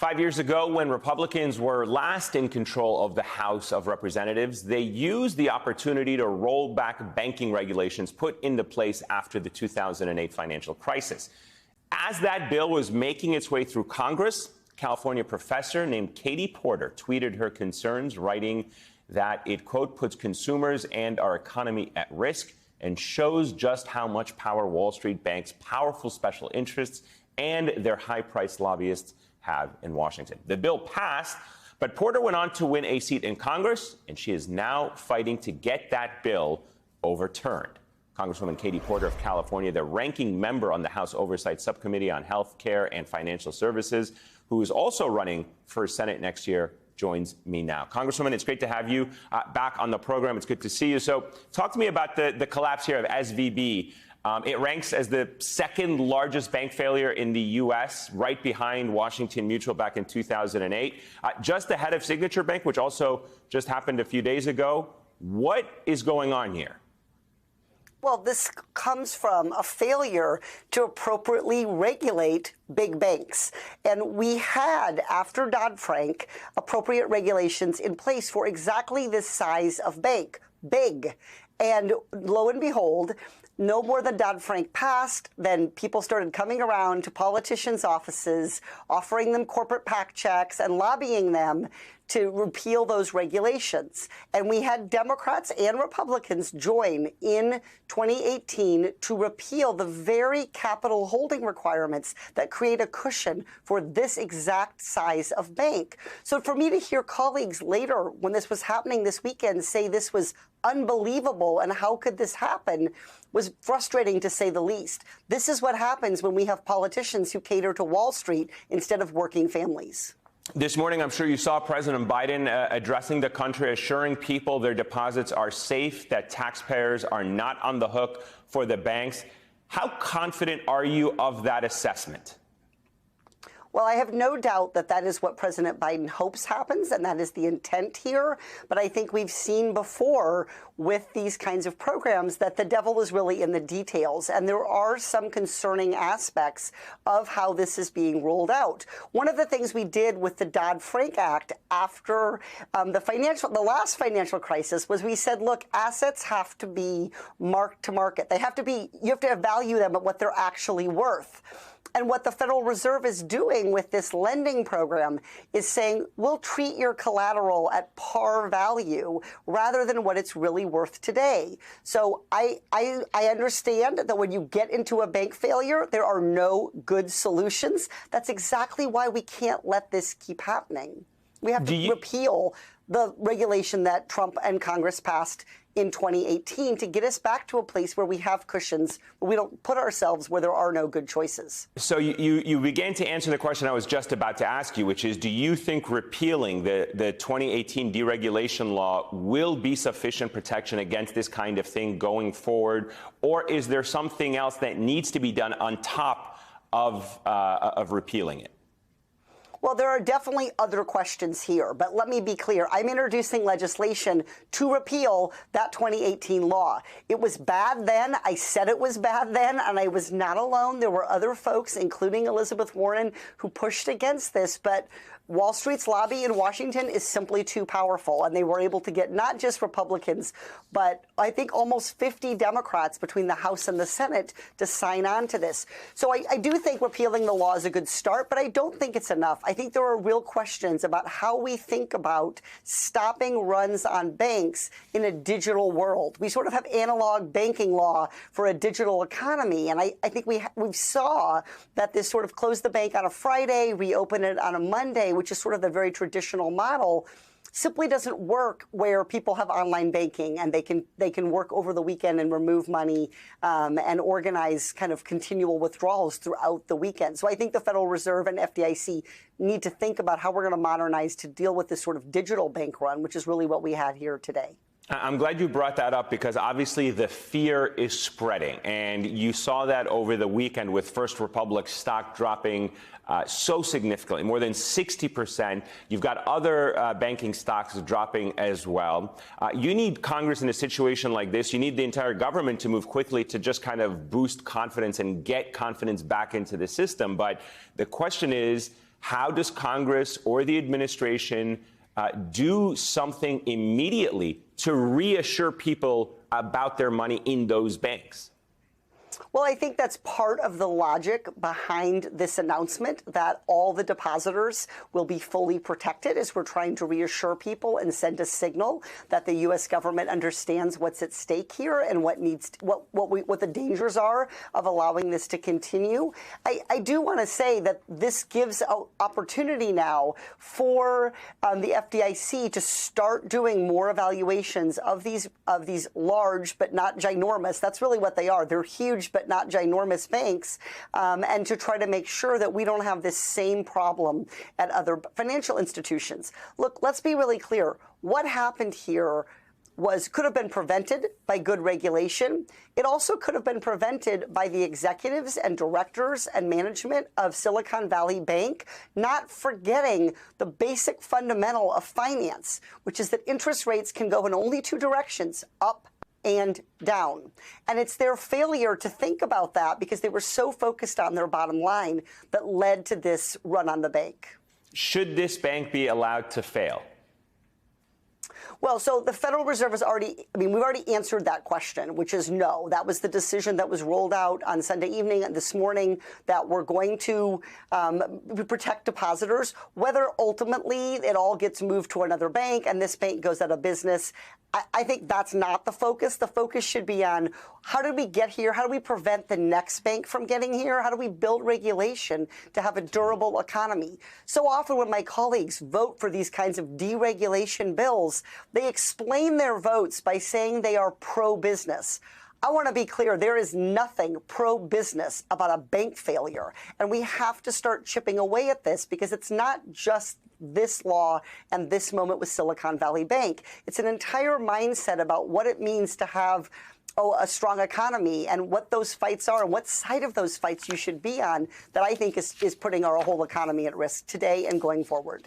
5 years ago, when Republicans were last in control of the House of Representatives, they used the opportunity to roll back banking regulations put into place after the 2008 financial crisis. As that bill was making its way through Congress, a California professor named Katie Porter tweeted her concerns, writing that it, quote, puts consumers and our economy at risk and shows just how much power Wall Street banks' powerful special interests and their high-priced lobbyists have in Washington. The bill passed, but Porter went on to win a seat in Congress, and she is now fighting to get that bill overturned. Congresswoman Katie Porter of California, the ranking member on the House Oversight Subcommittee on Health Care and Financial Services, who is also running for Senate next year, joins me now. Congresswoman, it's great to have you back on the program. It's good to see you. So talk to me about the collapse here of SVB. It ranks as the second largest bank failure in the U.S., right behind Washington Mutual back in 2008, just ahead of Signature Bank, which also just happened a few days ago. What is going on here? Well, this comes from a failure to appropriately regulate big banks. And we had, after Dodd-Frank, appropriate regulations in place for exactly this size of bank, big. And lo and behold, no more than Dodd-Frank passed, then people started coming around to politicians' offices, offering them corporate PAC checks and lobbying them to repeal those regulations. And we had Democrats and Republicans join in 2018 to repeal the very capital holding requirements that create a cushion for this exact size of bank. So for me to hear colleagues later, when this was happening this weekend, say this was unbelievable and how could this happen, was frustrating to say the least. This is what happens when we have politicians who cater to Wall Street instead of working families. This morning, I'm sure you saw President Biden addressing the country, assuring people their deposits are safe, that taxpayers are not on the hook for the banks. How confident are you of that assessment? Well, I have no doubt that that is what President Biden hopes happens, and that is the intent here. But I think we've seen before with these kinds of programs that the devil is really in the details. And there are some concerning aspects of how this is being rolled out. One of the things we did with the Dodd-Frank Act after the last financial crisis was we said, look, assets have to be marked to market. You have to value them at what they're actually worth. And what the Federal Reserve is doing with this lending program is saying, we'll treat your collateral at par value rather than what it's really worth today. So I understand that when you get into a bank failure, there are no good solutions. That's exactly why we can't let this keep happening. We have to repeal the regulation that Trump and Congress passed in 2018 to get us back to a place where we have cushions, where we don't put ourselves where there are no good choices. So you began to answer the question I was just about to ask you, which is, do you think repealing the 2018 deregulation law will be sufficient protection against this kind of thing going forward? Or is there something else that needs to be done on top of repealing it? Well, there are definitely other questions here, but let me be clear. I'm introducing legislation to repeal that 2018 law. It was bad then. I said it was bad then, and I was not alone. There were other folks, including Elizabeth Warren, who pushed against this, but Wall Street's lobby in Washington is simply too powerful, and they were able to get not just Republicans, but I think almost 50 Democrats between the House and the Senate to sign on to this. So I do think repealing the law is a good start, but I don't think it's enough. I think there are real questions about how we think about stopping runs on banks in a digital world. We sort of have analog banking law for a digital economy, and I think we saw that this sort of close the bank on a Friday, reopen it on a Monday, which is sort of the very traditional model, simply doesn't work where people have online banking and they can work over the weekend and remove money and organize kind of continual withdrawals throughout the weekend. So I think the Federal Reserve and FDIC need to think about how we're going to modernize to deal with this sort of digital bank run, which is really what we had here today. I'm glad you brought that up because obviously the fear is spreading. And you saw that over the weekend with First Republic stock dropping so significantly, more than 60%. You've got other banking stocks dropping as well. You need Congress in a situation like this. You need the entire government to move quickly to just kind of boost confidence and get confidence back into the system. But the question is, How does Congress or the administration do something immediately to reassure people about their money in those banks? Well, I think that's part of the logic behind this announcement, that all the depositors will be fully protected, as we're trying to reassure people and send a signal that the U.S. government understands what's at stake here and what the dangers are of allowing this to continue. I do want to say that this gives an opportunity now for the FDIC to start doing more evaluations of these large but not ginormous. That's really what they are. They're huge but not ginormous banks, and to try to make sure that we don't have this same problem at other financial institutions. Look, let's be really clear. What happened here could have been prevented by good regulation. It also could have been prevented by the executives and directors and management of Silicon Valley Bank not forgetting the basic fundamental of finance, which is that interest rates can go in only two directions, up and down. And it's their failure to think about that, because they were so focused on their bottom line, that led to this run on the bank. Should this bank be allowed to fail? Well, so the Federal Reserve has we've already answered that question, which is no. That was the decision that was rolled out on Sunday evening and this morning, that we're going to protect depositors. Whether ultimately it all gets moved to another bank and this bank goes out of business, I think that's not the focus. The focus should be on, how did we get here? How do we prevent the next bank from getting here? How do we build regulation to have a durable economy? So often when my colleagues vote for these kinds of deregulation bills, they explain their votes by saying they are pro-business. I want to be clear, there is nothing pro-business about a bank failure. And we have to start chipping away at this, because it's not just this law and this moment with Silicon Valley Bank. It's an entire mindset about what it means to have a strong economy, and what those fights are and what side of those fights you should be on, that I think is putting our whole economy at risk today and going forward.